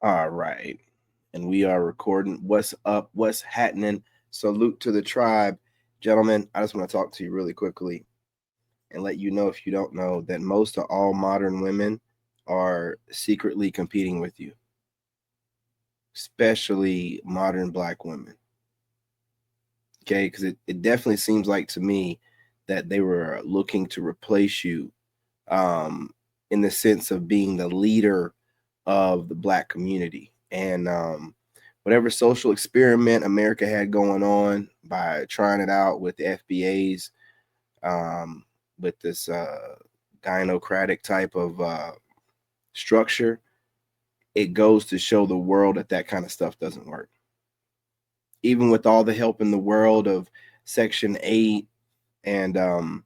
All right. And we are recording. What's up? What's happening? Salute to the tribe. Gentlemen, I just want to talk to you really quickly and let you know, if you don't know, that most of all modern women are secretly competing with you, especially modern black women. Okay. Because it definitely seems like to me that they were looking to replace you, um, in the sense of being the leader of the black community. And whatever social experiment America had going on by trying it out with the FBA's, um, with this gynocratic type of structure, it goes to show the world that that kind of stuff doesn't work. Even with all the help in the world of Section 8 and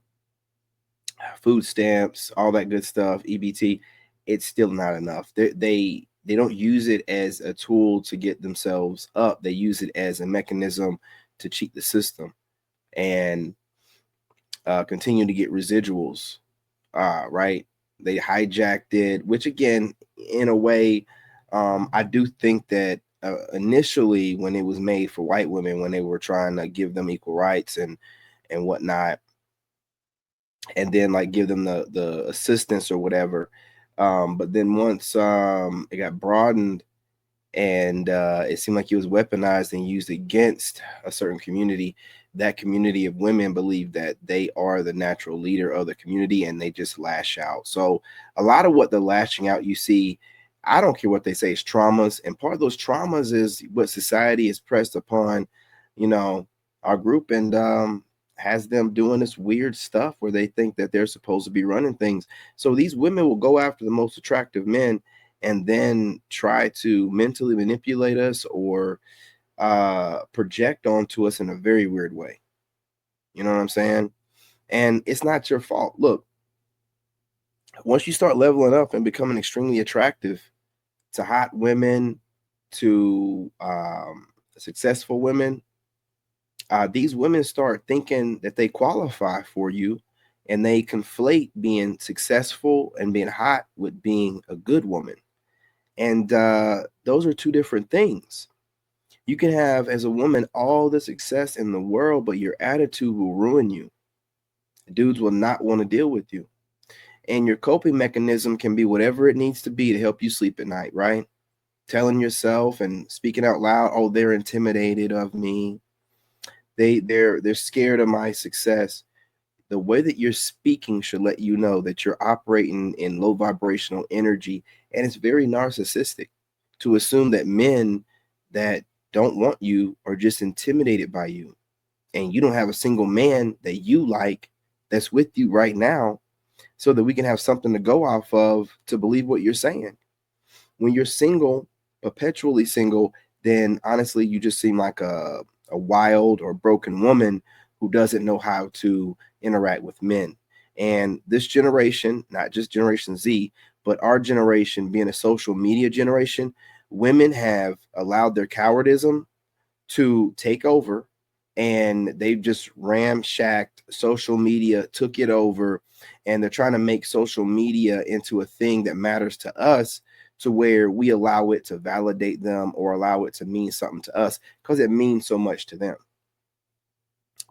food stamps, all that good stuff, EBT, it's still not enough. They don't use it as a tool to get themselves up. They use it as a mechanism to cheat the system and continue to get residuals. Right? They hijacked it, which again, in a way, I do think that initially when it was made for white women, when they were trying to give them equal rights and whatnot, and then like give them the assistance or whatever. But then once it got broadened and it seemed like it was weaponized and used against a certain community, that community of women believe that they are the natural leader of the community and they just lash out. So a lot of what the lashing out you see, I don't care what they say, is traumas, and part of those traumas is what society has pressed upon, you know, our group, and has them doing this weird stuff where they think that they're supposed to be running things. So these women will go after the most attractive men and then try to mentally manipulate us or project onto us in a very weird way. You know what I'm saying? And it's not your fault. Look, once you start leveling up and becoming extremely attractive to hot women, to successful women, these women start thinking that they qualify for you, and they conflate being successful and being hot with being a good woman. And those are two different things. You can have, as a woman, all the success in the world, but your attitude will ruin you. Dudes will not want to deal with you. And your coping mechanism can be whatever it needs to be to help you sleep at night, right? Telling yourself and speaking out loud, oh, they're intimidated of me. They're scared of my success. The way that you're speaking should let you know that you're operating in low vibrational energy, and it's very narcissistic to assume that men that don't want you are just intimidated by you, and you don't have a single man that you like that's with you right now, so that we can have something to go off of to believe what you're saying. When you're single, perpetually single, then honestly you just seem like a wild or broken woman who doesn't know how to interact with men. And this generation, not just Generation Z, but our generation being a social media generation, women have allowed their cowardism to take over, and they've just ramshacked social media, took it over, and they're trying to make social media into a thing that matters to us, to where we allow it to validate them or allow it to mean something to us because it means so much to them.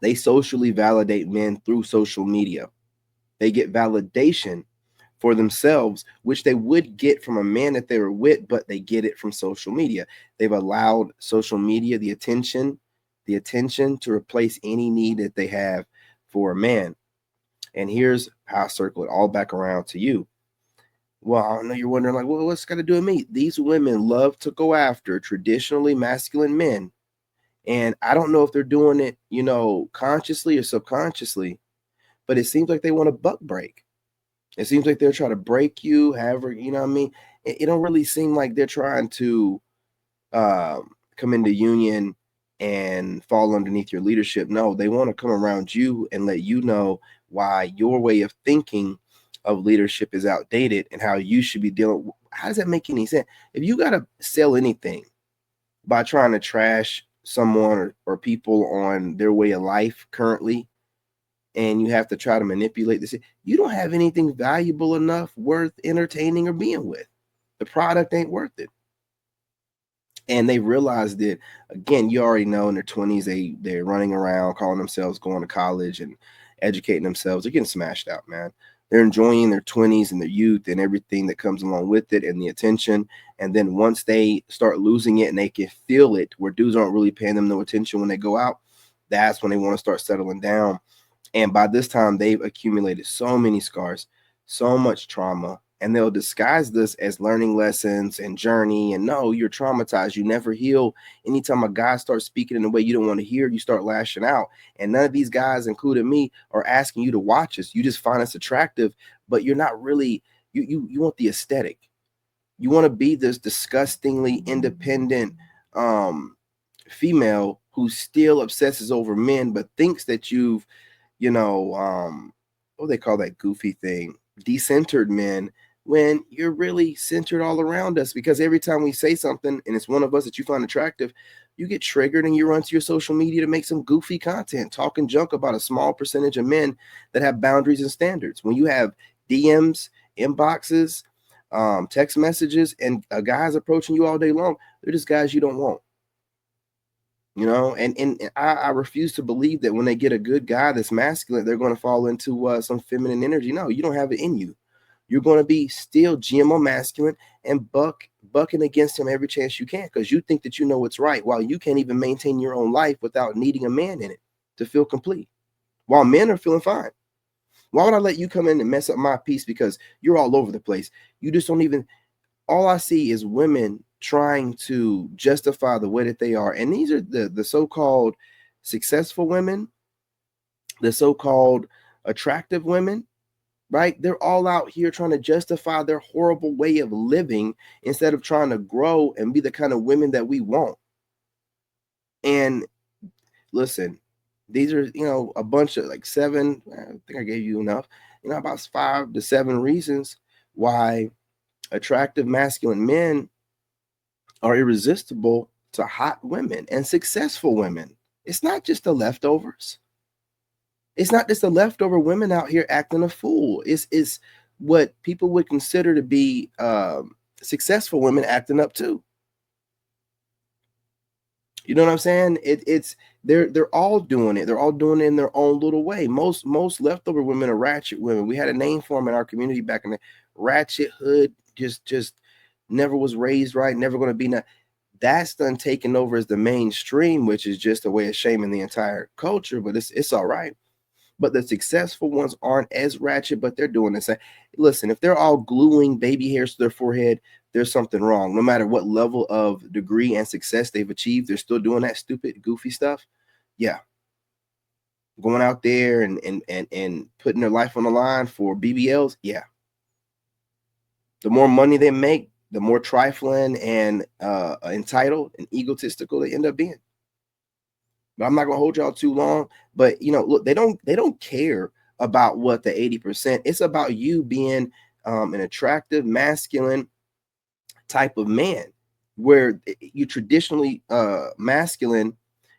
They socially validate men through social media. They get validation for themselves, which they would get from a man that they were with, but they get it from social media. They've allowed social media the attention to replace any need that they have for a man. And here's how I circle it all back around to you. Well, I know you're wondering, like, well, what's got to do with me? These women love to go after traditionally masculine men. And I don't know if they're doing it, consciously or subconsciously, but it seems like they want a buck break. It seems like they're trying to break you, however, you know what I mean? It don't really seem like they're trying to come into union and fall underneath your leadership. No, they want to come around you and let you know why your way of thinking of leadership is outdated and how you should be dealing. How does that make any sense? If you got to sell anything by trying to trash someone or people on their way of life currently, and you have to try to manipulate this, you don't have anything valuable enough worth entertaining or being with. The product ain't worth it. And they realized that, again, you already know, in their 20s, they're running around calling themselves going to college and educating themselves. They're getting smashed out, man. They're enjoying their 20s and their youth and everything that comes along with it and the attention. And then once they start losing it and they can feel it, where dudes aren't really paying them no attention when they go out, that's when they want to start settling down. And by this time, they've accumulated so many scars, so much trauma, and they'll disguise this as learning lessons and journey. And no, you're traumatized. You never heal. Anytime a guy starts speaking in a way you don't want to hear, you start lashing out. And none of these guys, including me, are asking you to watch us. You just find us attractive, but you're not really, you want the aesthetic. You want to be this disgustingly independent female who still obsesses over men, but thinks that you've, what do they call that goofy thing? Decentered men, when you're really centered all around us. Because every time we say something and it's one of us that you find attractive, you get triggered and you run to your social media to make some goofy content, talking junk about a small percentage of men that have boundaries and standards. When you have DMs, inboxes, text messages, and guys approaching you all day long, they're just guys you don't want. And I refuse to believe that when they get a good guy that's masculine, they're going to fall into some feminine energy. No, you don't have it in you. You're going to be still GMO masculine and bucking against him every chance you can, because you think that you know what's right, while you can't even maintain your own life without needing a man in it to feel complete, while men are feeling fine. Why would I let you come in and mess up my peace because you're all over the place? You just don't even, all I see is women trying to justify the way that they are. And these are the so-called successful women, the so-called attractive women, right? They're all out here trying to justify their horrible way of living instead of trying to grow and be the kind of women that we want. And listen, these are, a bunch of like seven, I think I gave you enough, about 5 to 7 reasons why attractive masculine men are irresistible to hot women and successful women. It's not just the leftovers. It's not just the leftover women out here acting a fool. It's what people would consider to be successful women acting up too. You know what I'm saying? They're all doing it. They're all doing it in their own little way. Most leftover women are ratchet women. We had a name for them in our community back in the ratchet hood. Just never was raised right. Never going to be. That's done taken over as the mainstream, which is just a way of shaming the entire culture. But it's all right. But the successful ones aren't as ratchet, but they're doing the same. Listen, if they're all gluing baby hairs to their forehead, there's something wrong. No matter what level of degree and success they've achieved, they're still doing that stupid, goofy stuff. Yeah. Going out there and putting their life on the line for BBLs. Yeah. The more money they make, the more trifling and entitled and egotistical they end up being. But I'm not gonna hold y'all too long. But look, they don't care about what the 80%. It's about you being an attractive, masculine type of man, where you're traditionally masculine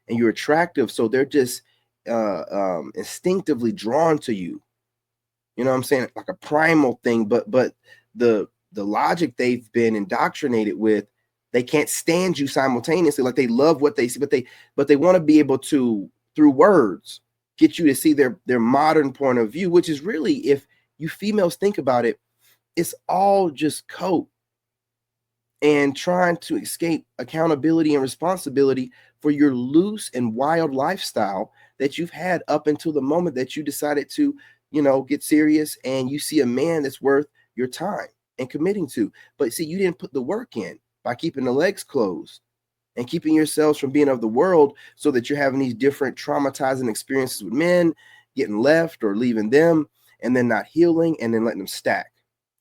and you're attractive, so they're just instinctively drawn to you. You know what I'm saying? Like a primal thing, but the logic they've been indoctrinated with, they can't stand you simultaneously. Like they love what they see, but they want to be able to, through words, get you to see their modern point of view, which is really, if you females think about it, it's all just cope and trying to escape accountability and responsibility for your loose and wild lifestyle that you've had up until the moment that you decided to, get serious and you see a man that's worth your time and committing to. But see, you didn't put the work in by keeping the legs closed and keeping yourselves from being of the world, so that you're having these different traumatizing experiences with men, getting left or leaving them, and then not healing, and then letting them stack.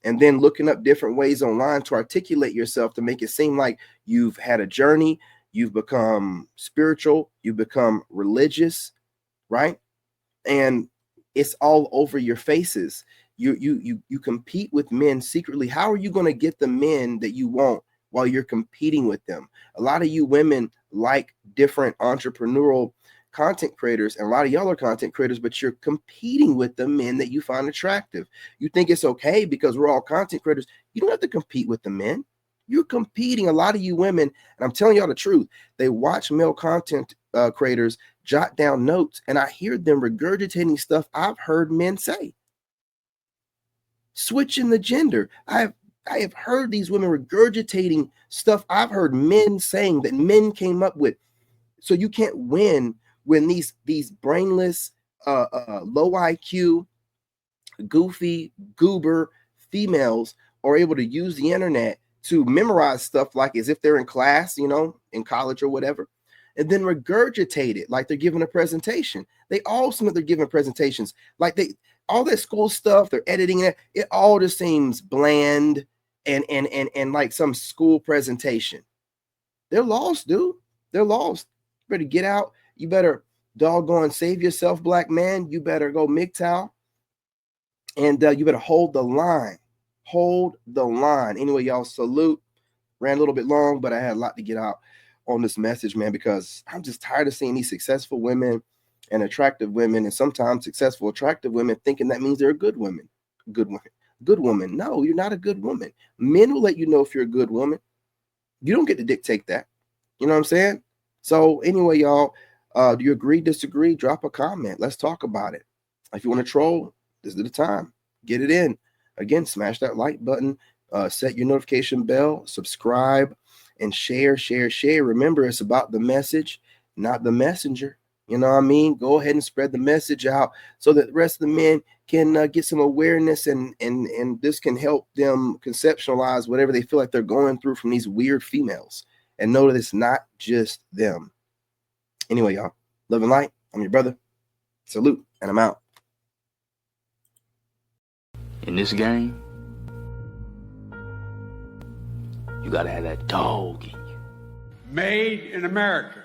And then looking up different ways online to articulate yourself to make it seem like you've had a journey, you've become spiritual, you've become religious, right? And it's all over your faces. You compete with men secretly. How are you going to get the men that you want while you're competing with them? A lot of you women like different entrepreneurial content creators, and a lot of y'all are content creators, but you're competing with the men that you find attractive. You think it's okay because we're all content creators. You don't have to compete with the men. You're competing. A lot of you women, and I'm telling y'all the truth, they watch male content creators jot down notes, and I hear them regurgitating stuff I've heard men say. Switching the gender. I have heard these women regurgitating stuff I've heard men saying that men came up with. So you can't win when these brainless, low IQ, goofy, goober females are able to use the internet to memorize stuff like as if they're in class, in college or whatever, and then regurgitate it like they're giving a presentation. They all seem like they're giving presentations like all that school stuff, they're editing it. It all just seems bland and like some school presentation. They're lost, dude. They're lost. You better get out. You better doggone save yourself, black man. You better go MGTOW. And you better hold the line. Hold the line. Anyway, y'all, salute. Ran a little bit long, but I had a lot to get out on this message, man, because I'm just tired of seeing these successful women and attractive women, and sometimes successful, attractive women thinking that means they're a good woman. Good woman. No, you're not a good woman. Men will let you know if you're a good woman. You don't get to dictate that. You know what I'm saying? So anyway, y'all, do you agree, disagree? Drop a comment. Let's talk about it. If you want to troll, this is the time. Get it in. Again, smash that like button, set your notification bell, subscribe, and share. Remember, it's about the message, not the messenger. You know what I mean? Go ahead and spread the message out so that the rest of the men can get some awareness, and this can help them conceptualize whatever they feel like they're going through from these weird females, and know that it's not just them. Anyway, y'all, love and light. I'm your brother. Salute, and I'm out. In this game, you gotta have that dog in you. Made in America.